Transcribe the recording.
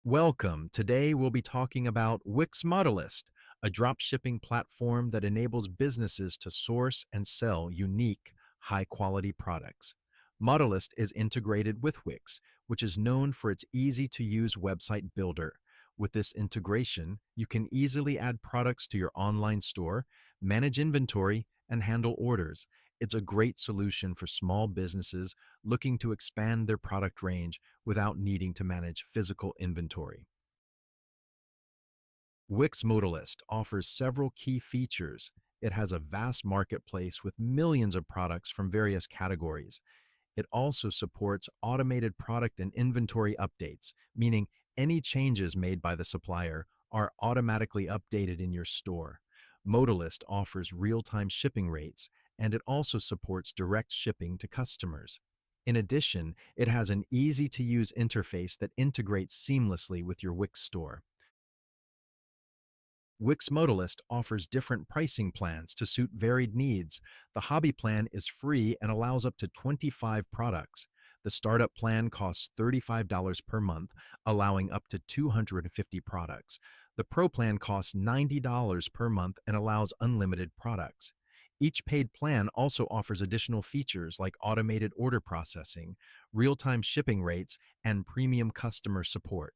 Welcome. Today we'll be talking about Wix Modalyst, a dropshipping platform that enables businesses to source and sell unique, high-quality products. Modalyst is integrated with Wix, which is known for its easy-to-use website builder. With this integration, you can easily add products to your online store, manage inventory, and handle orders. It's a great solution for small businesses looking to expand their product range without needing to manage physical inventory. Wix Modalyst offers several key features. It has a vast marketplace with millions of products from various categories. It also supports automated product and inventory updates, meaning any changes made by the supplier are automatically updated in your store. Modalyst offers real-time shipping rates, and it also supports direct shipping to customers. In addition, it has an easy-to-use interface that integrates seamlessly with your Wix store. Wix Modalyst offers different pricing plans to suit varied needs. The hobby plan is free and allows up to 25 products. The startup plan costs $35 per month, allowing up to 250 products. The pro plan costs $90 per month and allows unlimited products. Each paid plan also offers additional features like automated order processing, real-time shipping rates, and premium customer support.